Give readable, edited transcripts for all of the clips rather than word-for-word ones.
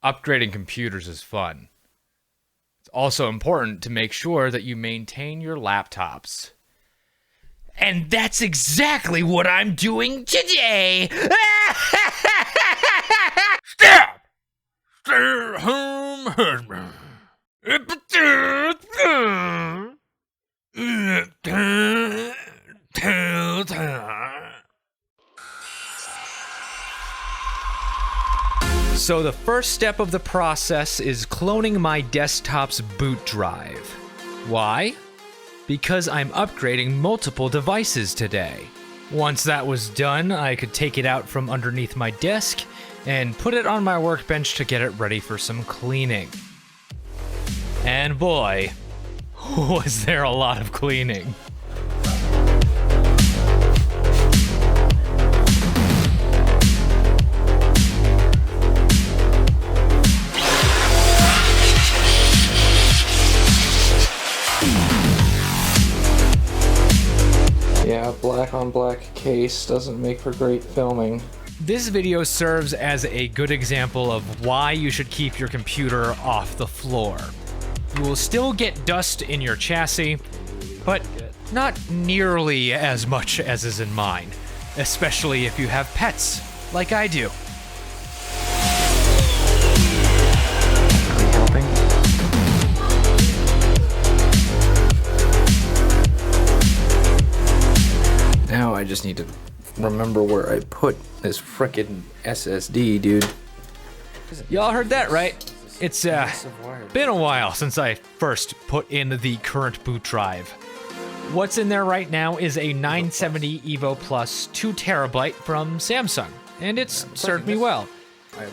upgrading computers is fun. It's also important to make sure that you maintain your laptops. And that's exactly what I'm doing today! Stop! Stay-at-home So the first step of the process is cloning my desktop's boot drive. Why? Because I'm upgrading multiple devices today. Once that was done, I could take it out from underneath my desk and put it on my workbench to get it ready for some cleaning. And boy, was there a lot of cleaning. Yeah, black on black case doesn't make for great filming. This video serves as a good example of why you should keep your computer off the floor. You will still get dust in your chassis, but not nearly as much as is in mine, especially if you have pets, like I do. Are we helping? Now I just need to remember where I put this frickin' SSD, dude. Y'all heard that right? It's been a while since I first put in the current boot drive. What's in there right now is a 970 EVO Plus 2 terabyte from Samsung, and it's served me well.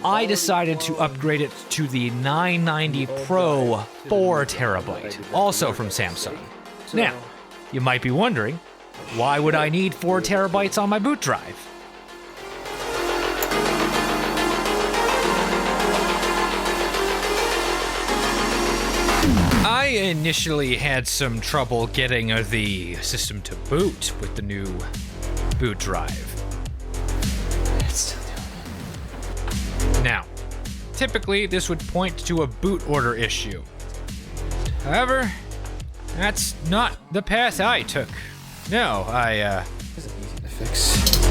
I decided to upgrade it to the 990 Pro 4 terabyte, also from Samsung. Now, you might be wondering, why would I need 4 terabytes on my boot drive? I initially had some trouble getting the system to boot with the new boot drive. It's still doing it. Now, typically this would point to a boot order issue. However, that's not the path I took. No, I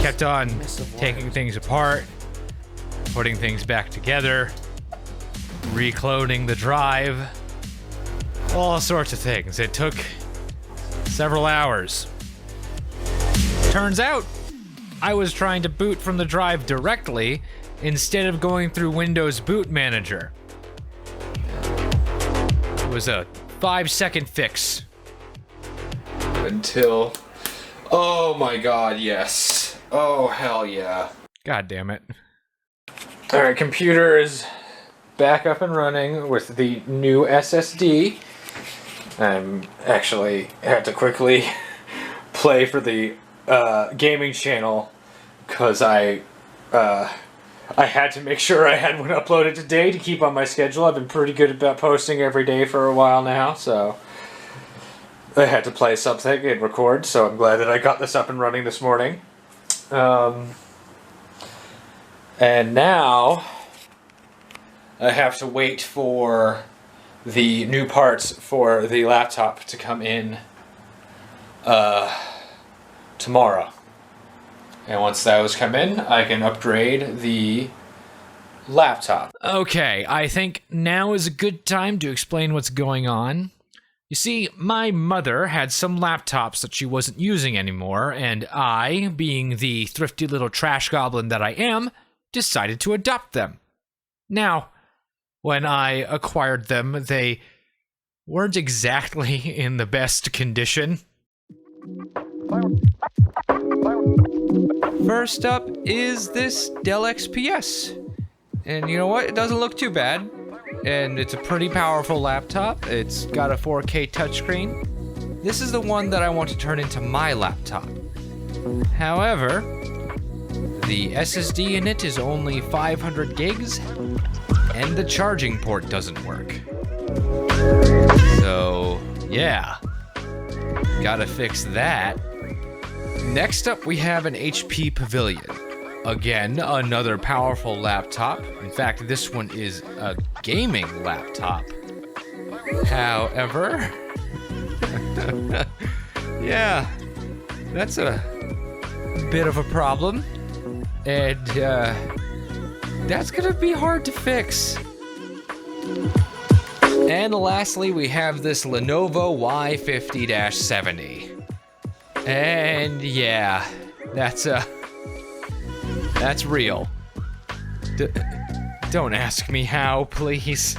kept on taking things apart, putting things back together, recloning the drive, all sorts of things. It took several hours. Turns out, I was trying to boot from the drive directly instead of going through Windows Boot Manager. It was a 5-second fix. Until... Oh my god, yes. Oh, hell yeah. God damn it. Alright, computer is back up and running with the new SSD. I'm actually had to quickly play for the gaming channel because I had to make sure I had one uploaded today to keep on my schedule. I've been pretty good about posting every day for a while now, so I had to play something and record, so I'm glad that I got this up and running this morning. And now I have to wait for the new parts for the laptop to come in tomorrow. And once those come in, I can upgrade the laptop. Okay, I think now is a good time to explain what's going on. You see, my mother had some laptops that she wasn't using anymore, and I, being the thrifty little trash goblin that I am, decided to adopt them. Now, when I acquired them, they weren't exactly in the best condition. First up is this Dell XPS. And you know what? It doesn't look too bad. And it's a pretty powerful laptop. It's got a 4K touchscreen. This is the one that I want to turn into my laptop. However, the SSD in it is only 500 gigs, and the charging port doesn't work. So, yeah. Gotta fix that. Next up, we have an HP Pavilion. Again, another powerful laptop. In fact, this one is a gaming laptop. However, yeah, that's a bit of a problem. And that's gonna be hard to fix. And lastly, we have this Lenovo Y50-70. And yeah, that's real. Don't ask me how, please.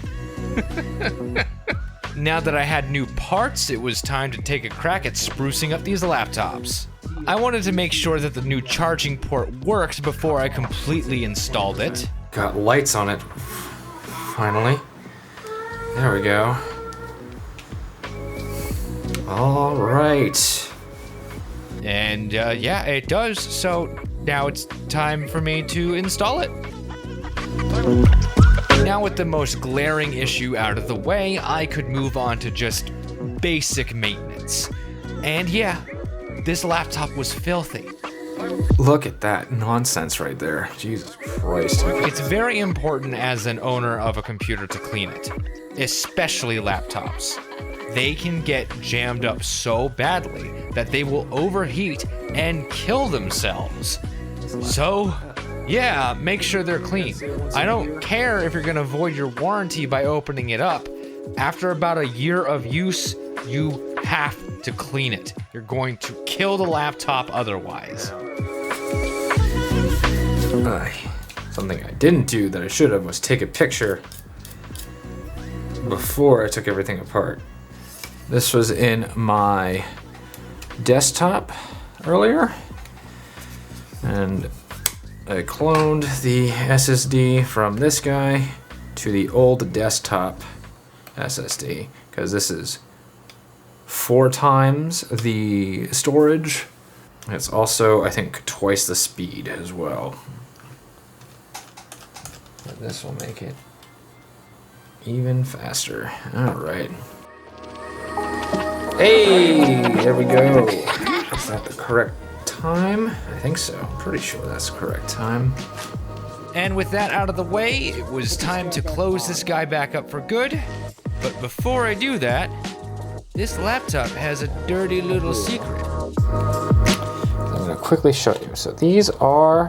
Now that I had new parts, it was time to take a crack at sprucing up these laptops. I wanted to make sure that the new charging port worked before I completely installed it. Got lights on it, finally. There we go. All right. And yeah, it does. So now it's time for me to install it. Now with the most glaring issue out of the way, I could move on to just basic maintenance. And yeah, this laptop was filthy. Look at that nonsense right there. Jesus Christ. It's very important as an owner of a computer to clean it, especially laptops. They can get jammed up so badly that they will overheat and kill themselves. So, yeah, make sure they're clean. I don't care if you're gonna void your warranty by opening it up. After about a year of use, you have to clean it. You're going to kill the laptop otherwise. Something I didn't do that I should have was take a picture before I took everything apart. This was in my desktop earlier, and I cloned the SSD from this guy to the old desktop SSD, because this is 4 times the storage. It's also, I think, twice the speed as well. But this will make it even faster. All right. Hey, there we go. Is that the correct time? I think so. I'm pretty sure that's the correct time. And with that out of the way, it was time to close this guy back up for good. But before I do that, this laptop has a dirty little secret. I'm going to quickly show you. So these are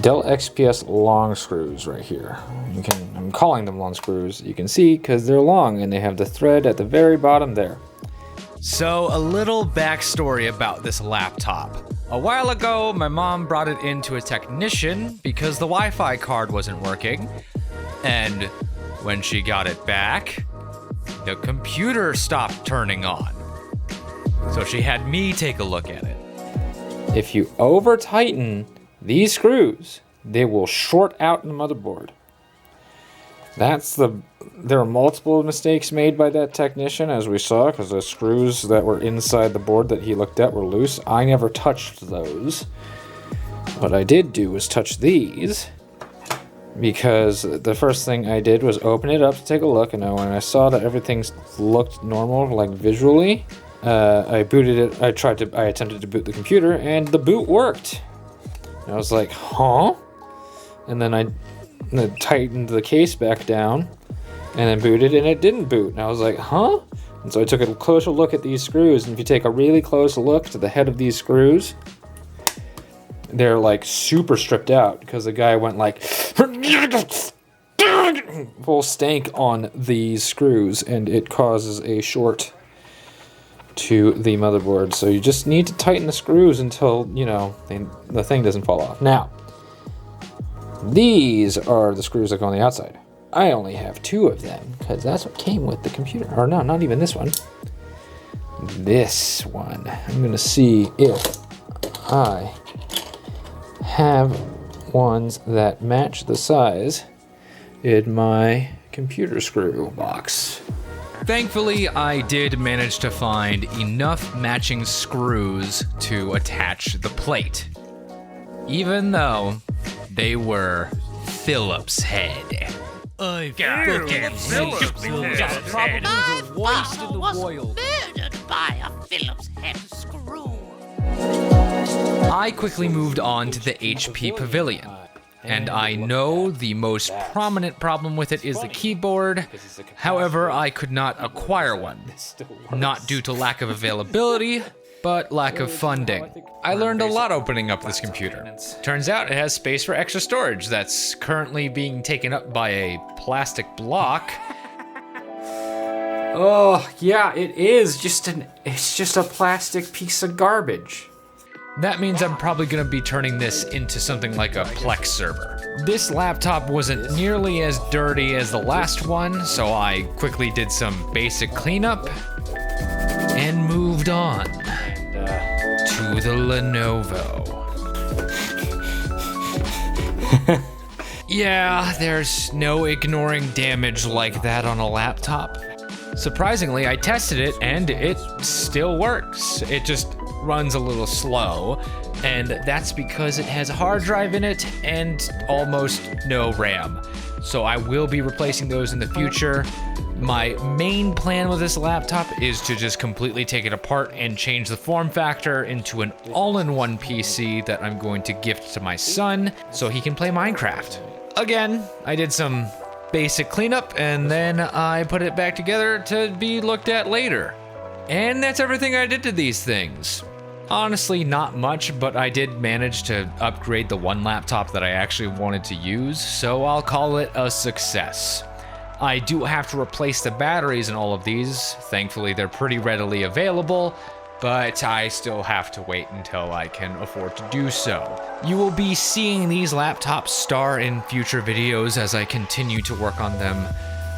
Dell XPS long screws right here. I'm calling them long screws. You can see because they're long and they have the thread at the very bottom there. So a little backstory about this laptop. A while ago, my mom brought it into a technician because the Wi-Fi card wasn't working. And when she got it back, the computer stopped turning on. So she had me take a look at it. If you over tighten these screws, they will short out the motherboard. There are multiple mistakes made by that technician, as we saw, because the screws that were inside the board that he looked at were loose. I never touched those. What I did do was touch these, because the first thing I did was open it up to take a look, and when I saw that everything looked normal, like visually, I booted it. I attempted to boot the computer, and the boot worked. And I was like, huh? And then I tightened the case back down, and then booted, and it didn't boot. And I was like, huh? And so I took a closer look at these screws, and if you take a really close look to the head of these screws, they're like super stripped out, because the guy went like full stank on these screws, and it causes a short to the motherboard. So you just need to tighten the screws until, you know, the thing doesn't fall off. Now, these are the screws that go on the outside. I only have 2 of them, because that's what came with the computer. Or no, not even this one. This one. I'm going to see if I have ones that match the size in my computer screw box. Thankfully, I did manage to find enough matching screws to attach the plate, even though they were Phillips head. I fucking Phillips head. Probably the worst in the was world. murdered by a Phillips head screw. I quickly moved on to the HP Pavilion. And I know the most prominent problem with it is the keyboard. However, I could not acquire one. Not due to lack of availability, but lack of funding. I learned a lot opening up this computer. Turns out it has space for extra storage that's currently being taken up by a plastic block. Oh, yeah, it is it's just a plastic piece of garbage. That means I'm probably gonna be turning this into something like a Plex server. This laptop wasn't nearly as dirty as the last one, so I quickly did some basic cleanup and moved on to the Lenovo. Yeah, there's no ignoring damage like that on a laptop. Surprisingly, I tested it and it still works. It just runs a little slow, and that's because it has a hard drive in it and almost no RAM. So I will be replacing those in the future. My main plan with this laptop is to just completely take it apart and change the form factor into an all-in-one PC that I'm going to gift to my son so he can play Minecraft. Again, I did some basic cleanup and then I put it back together to be looked at later. And that's everything I did to these things. Honestly, not much, but I did manage to upgrade the one laptop that I actually wanted to use, so I'll call it a success. I do have to replace the batteries in all of these. Thankfully, they're pretty readily available, but I still have to wait until I can afford to do so. You will be seeing these laptops star in future videos as I continue to work on them.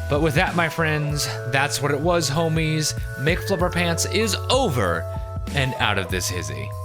But with that, my friends, that's what it was, homies. McFlubberPants is over and out of this hizzy.